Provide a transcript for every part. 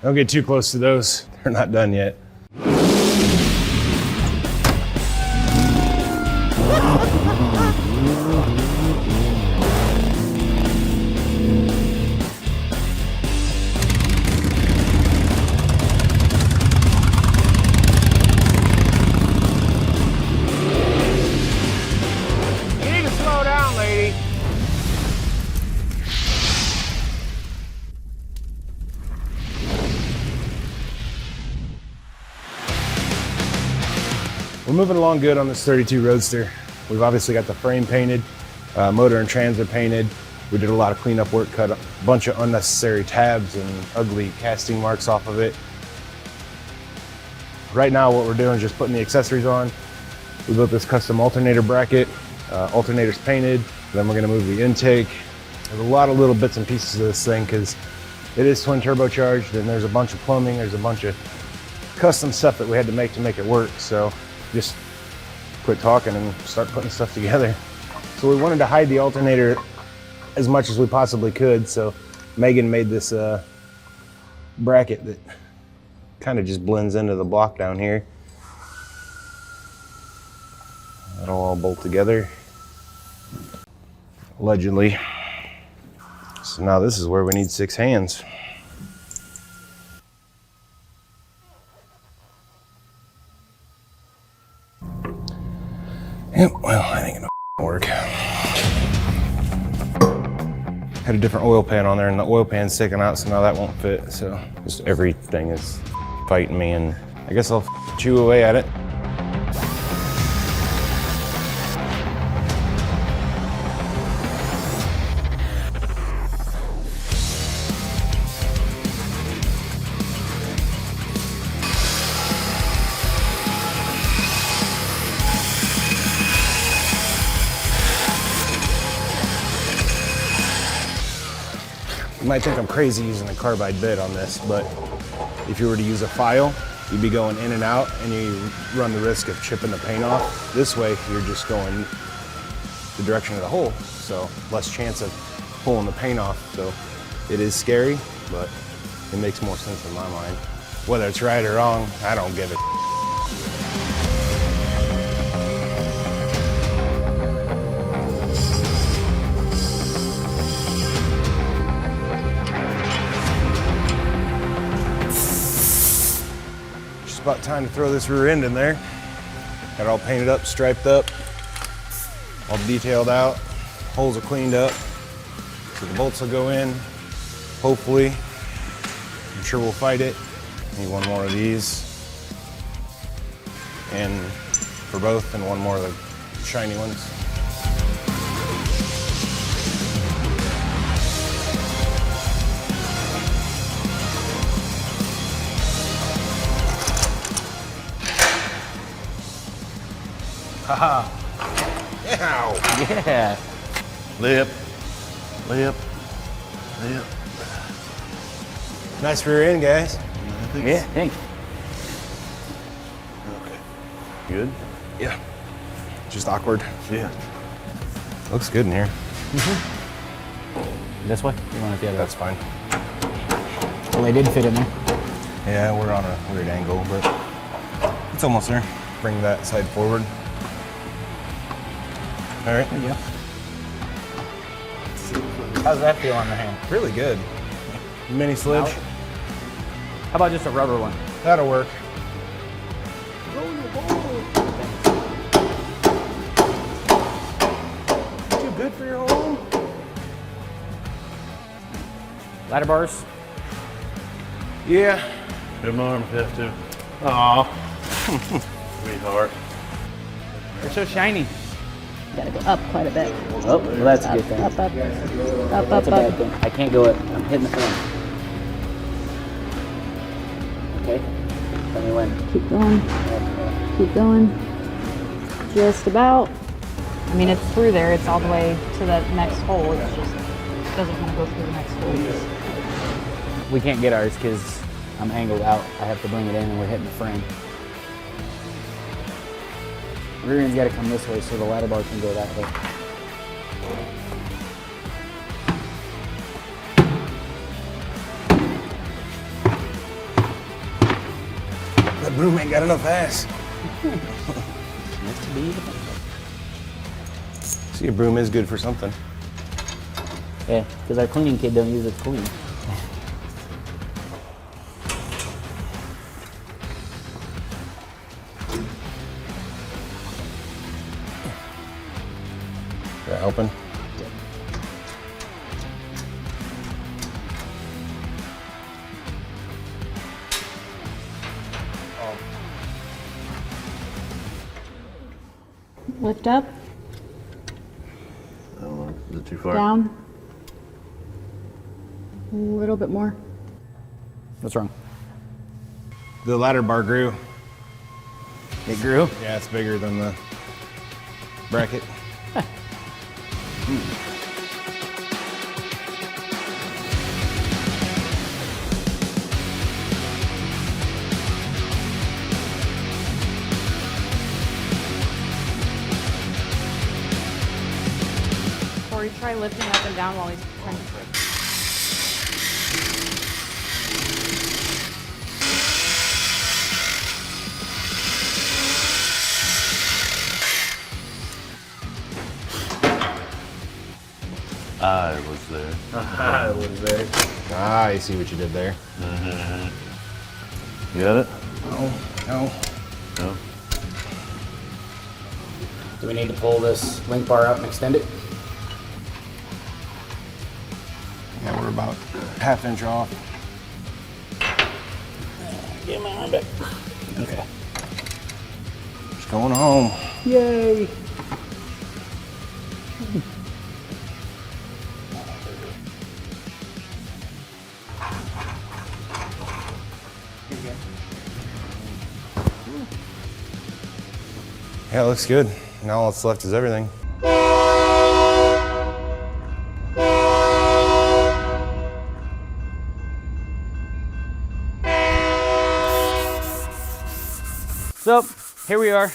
Don't get too close to those. They're not done yet. We're moving along good on this 32 Roadster. We've obviously got the frame painted, motor and trans are painted. We did a lot of cleanup work, cut a bunch of unnecessary tabs and ugly casting marks off of it. Right now what we're doing is just putting the accessories on. We built this custom alternator bracket, alternator's painted, then we're gonna move the intake. There's a lot of little bits and pieces of this thing because it is twin turbocharged, and there's a bunch of plumbing, there's a bunch of custom stuff that we had to make it work. So just quit talking and start putting stuff together. So we wanted to hide the alternator as much as we possibly could. So Megan made this bracket that kind of just blends into the block down here. That'll all bolt together, allegedly. So now this is where we need 6 hands. Yep, well, I think it'll work. Had a different oil pan on there, and the oil pan's sticking out, so now that won't fit. So just everything is fighting me, and I guess I'll chew away at it. You might think I'm crazy using a carbide bit on this, but if you were to use a file, you'd be going in and out, and you run the risk of chipping the paint off. This way, you're just going the direction of the hole, so less chance of pulling the paint off. So it is scary, but it makes more sense in my mind. Whether it's right or wrong, I don't give a about time to throw this rear end in there. Got it all painted up, striped up, all detailed out. Holes are cleaned up. So the bolts will go in, hopefully. I'm sure we'll fight it. Need one more of these. And for both, and one more of the shiny ones. Haha. Ow. Yeah. Lip. Lip. Lip. Nice rear end, guys. Yeah, thanks. Okay. Good? Yeah. Just awkward. Yeah. Looks good in here. This way? You want it the other way? That's fine. Well, they did fit in there. Yeah, we're on a weird angle, but it's almost there. Bring that side forward. All right. There you go. How's that feel on the hand? Really good. Mini sledge. How about just a rubber one? That'll work. Too good for your home. Ladder bars? Yeah. Good arm, Jeff, too. Aw. Sweetheart. They're so shiny. Gotta go up quite a bit. Oh, well, that's a good thing. Up, up, up, That's up, a bad up. thing. I can't go up. I'm hitting the front. Okay. Tell me when. Keep going. Keep going. Just about. I mean, it's through there. It's all the way to that next hole. It's just doesn't want to go through the next hole. We can't get ours because I'm angled out. I have to bring it in and we're hitting the frame. Rear end's got to come this way so the ladder bar can go that way. broom ain't got enough ass. Nice to be. See, a broom is good for something. Yeah, because our cleaning kit don't use it to clean. Is that helping? Lift up, I don't know. Is it too far? down. A little bit more. What's wrong? The ladder bar grew. It grew? Yeah, it's bigger than the bracket. Or you try lifting up and down while he's trying to switch. I was there. I was there. Ah, I see what you did there. You got it? No. No. Do we need to pull this link bar out and extend it? Yeah, we're about ½ inch off. Get my arm back. Okay. Just going home. Yay! Yeah, it looks good. Now all that's left is everything. So, here we are,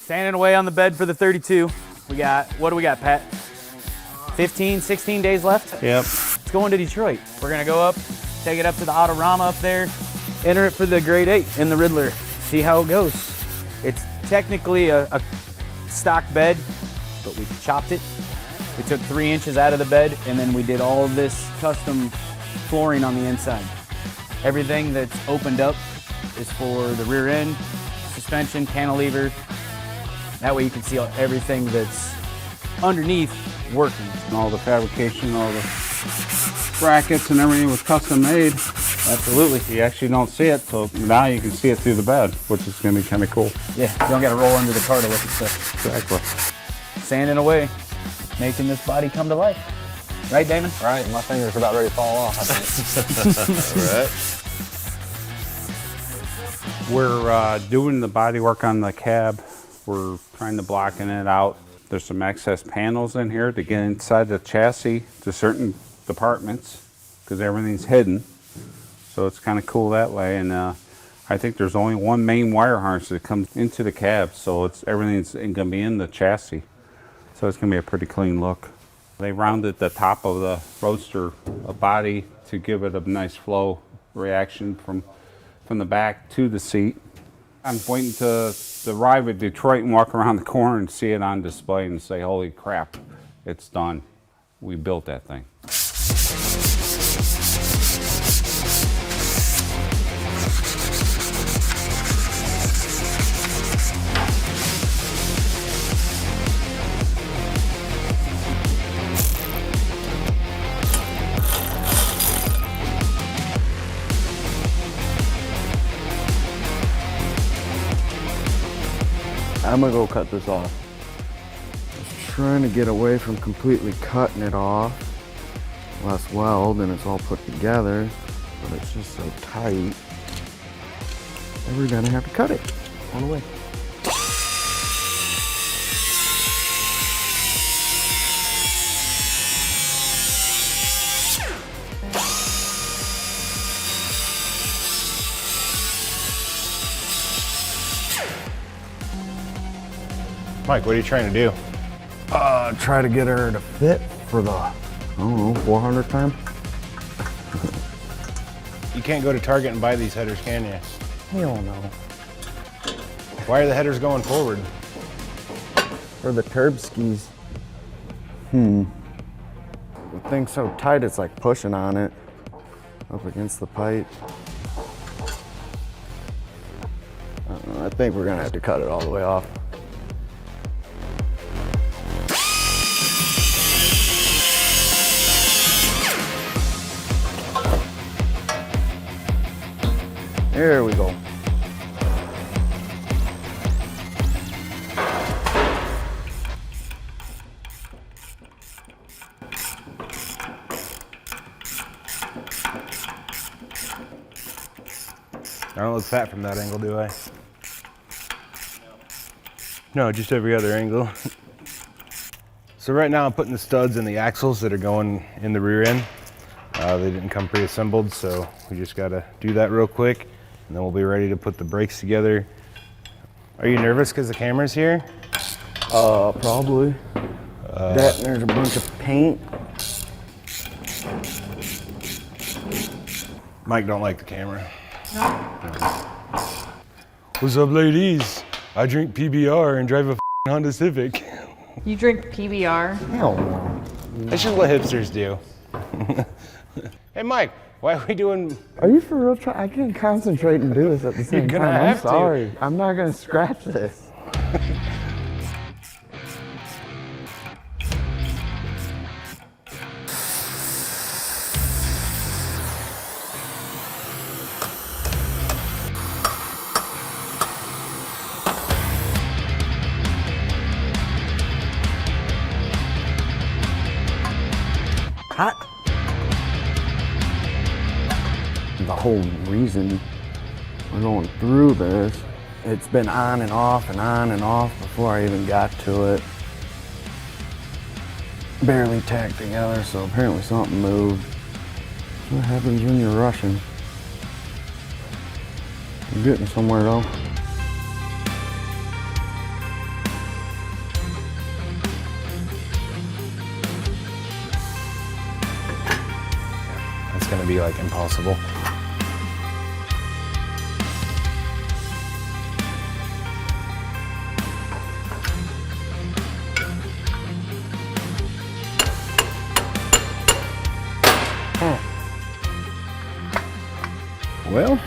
standing away on the bed for the 32. We got, what do we got, Pat? 15, 16 days left? Yep. It's going to Detroit. We're gonna go up, take it up to the Autorama up there, enter it for the grade 8 in the Riddler, see how it goes. It's technically a stock bed, but we chopped it. We took 3 inches out of the bed, and then we did all of this custom flooring on the inside. Everything that's opened up is for the rear end, suspension, cantilever. That way you can see everything that's underneath working. And all the fabrication, all the brackets and everything was custom made. Absolutely. You actually don't see it, so now you can see it through the bed, which is going to be kind of cool. Yeah, you don't gotta roll under the car to look at stuff. Exactly. Sanding away, making this body come to life. Right, Damon? Right, my fingers are about ready to fall off. All right. We're doing the body work on the cab. We're trying to blocken it out. There's some access panels in here to get inside the chassis to certain departments because everything's hidden. So it's kind of cool that way. And I think there's only one main wire harness that comes into the cab. So everything's going to be in the chassis. So it's going to be a pretty clean look. They rounded the top of the Roadster body to give it a nice flow reaction from the back to the seat. I'm waiting to arrive at Detroit and walk around the corner and see it on display and say, holy crap, it's done. We built that thing. I'm gonna go cut this off. Just trying to get away from completely cutting it off. Less weld and it's all put together, but it's just so tight. And we're gonna have to cut it all the way. Mike, what are you trying to do? Try to get her to fit for the, I don't know, 400th time? You can't go to Target and buy these headers, can you? Hell no. Why are the headers going forward? For the curb skis. The thing's so tight, it's like pushing on it up against the pipe. I don't know, I think we're gonna have to cut it all the way off. There we go. I don't look fat from that angle, do I? No, just every other angle. So right now I'm putting the studs in the axles that are going in the rear end. They didn't come pre-assembled, so we just gotta do that real quick, and then we'll be ready to put the brakes together. Are you nervous because the camera's here? Probably. That and there's a bunch of paint. Mike don't like the camera. What's up, ladies? I drink PBR and drive a Honda Civic. You drink PBR? Hell no. That's just what hipsters do. Hey, Mike, why are we doing... Are you for real? I can't concentrate and do this at the same gonna time. I'm have to. sorry. I'm not gonna scratch this. Hot. The whole reason we're going through this, it's been on and off before I even got to it. Barely tacked together, so apparently something moved. What happens when you're rushing? You're getting somewhere though. It's gonna be like impossible. Well,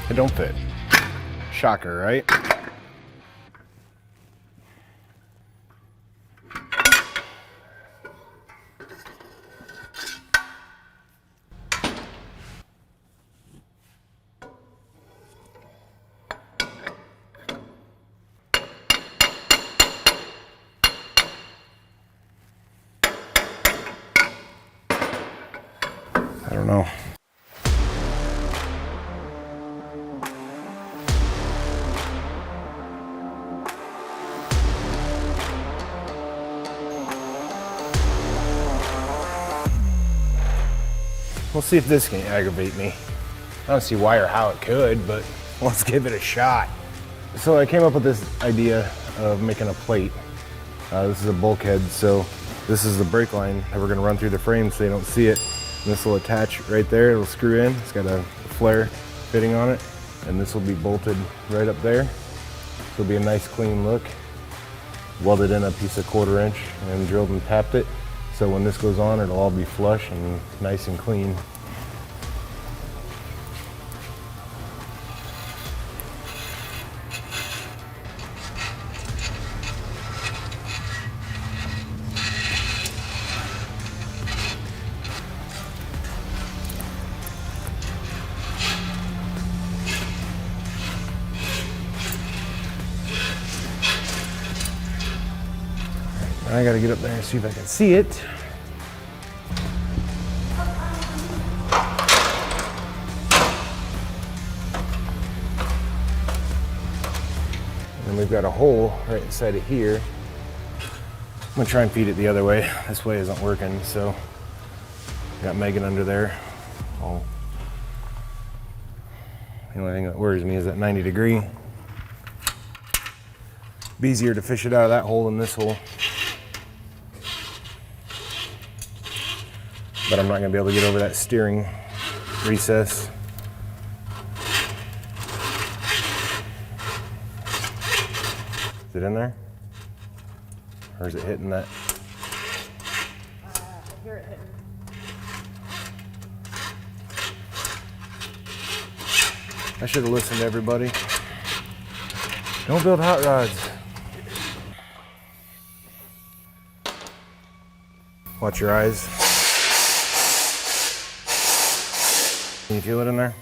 it don't fit. Shocker, right? I don't know. We'll see if this can aggravate me. I don't see why or how it could, but let's give it a shot. So I came up with this idea of making a plate. This is a bulkhead, so this is the brake line that we're gonna run through the frame so you don't see it. And this will attach right there, it'll screw in. It's got a flare fitting on it, and this will be bolted right up there. So it'll be a nice clean look. Welded in a piece of 1/4 inch and drilled and tapped it. So when this goes on, it'll all be flush and nice and clean. I gotta get up there and see if I can see it. And we've got a hole right inside of here. I'm gonna try and feed it the other way. This way isn't working, so got Megan under there. Oh. The only thing that worries me is that 90 degree. Be easier to fish it out of that hole than this hole. But I'm not gonna be able to get over that steering recess. it in there? Or is it hitting that? I hear it hitting. I should have listened to everybody. Don't build hot rods. Watch your eyes. Can you feel it in there?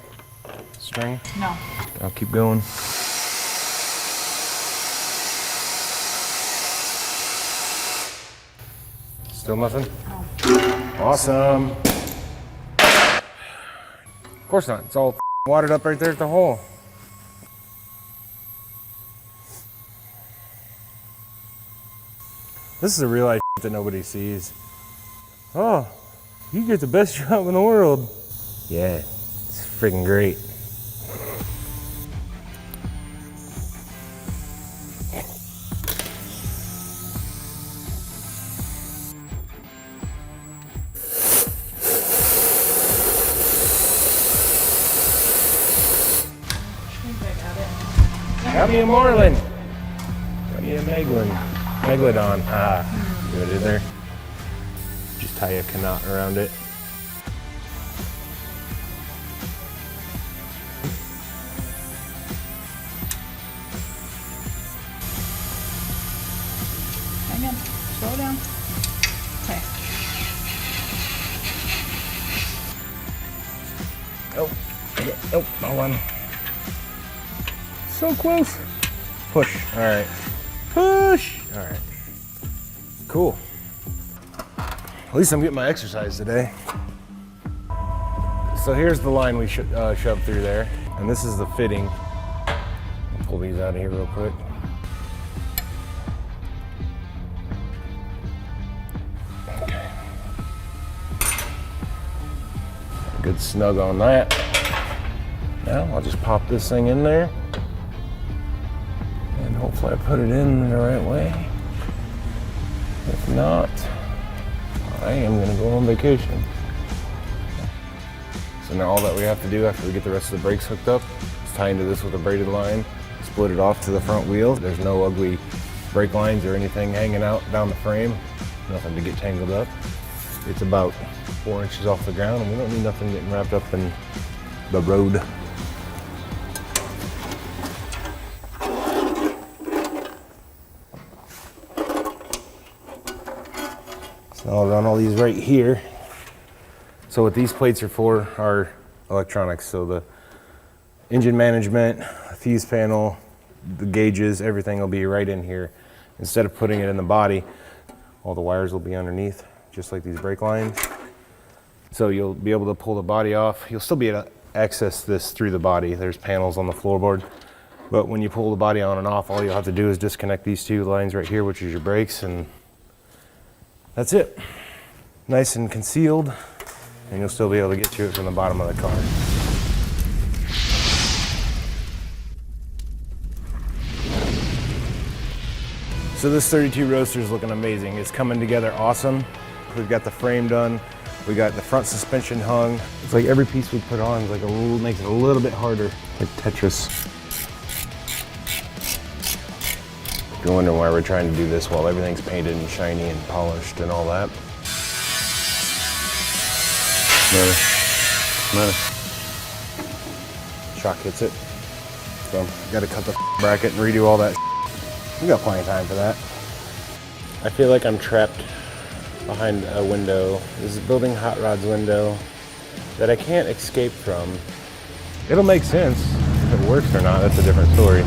String? No. I'll keep going. Still nothing? No. Awesome. Of course not. It's all watered up right there at the hole. This is a real life that nobody sees. Oh, you get the best job in the world. Yeah, it's freaking great. Got me a Marlin. Got me a Megalodon. Ah, see what I did there? Just tie a knot around it. Hang on. Slow down. Okay. Oh, wrong one. So close. Push. All right. Push. All right. Cool. At least I'm getting my exercise today. So here's the line we shoved through there, and this is the fitting. I'll pull these out of here real quick. Okay. Good snug on that. Now I'll just pop this thing in there. And hopefully I put it in the right way. If not, I am gonna go on vacation. So now all that we have to do after we get the rest of the brakes hooked up is tie into this with a braided line, split it off to the front wheel. There's no ugly brake lines or anything hanging out down the frame. Nothing to get tangled up. It's about 4 inches off the ground and we don't need nothing getting wrapped up in the road. So I'll run all these right here. So what these plates are for are electronics. So the engine management, fuse panel, the gauges, everything will be right in here. Instead of putting it in the body, all the wires will be underneath, just like these brake lines. So you'll be able to pull the body off. You'll still be able to access this through the body. There's panels on the floorboard. But when you pull the body on and off, all you'll have to do is disconnect these two lines right here, which is your brakes, and that's it. Nice and concealed, and you'll still be able to get to it from the bottom of the car. So this 32 Roadster is looking amazing. It's coming together awesome. We've got the frame done. We got the front suspension hung. It's like every piece we put on is like makes it a little bit harder, like Tetris. If you're wondering why we're trying to do this while everything's painted and shiny and polished and all that. Shock hits it. So gotta cut the bracket and redo all that. We got plenty of time for that. I feel like I'm trapped behind a window. This is building hot rods window that I can't escape from. It'll make sense. If it works or not, that's a different story.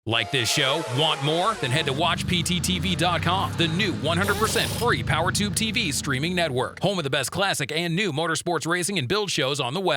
Like this show? Want more? Then head to WatchPTTV.com, the new 100% free POWERtube TV streaming network. Home of the best classic and new motorsports racing and build shows on the web.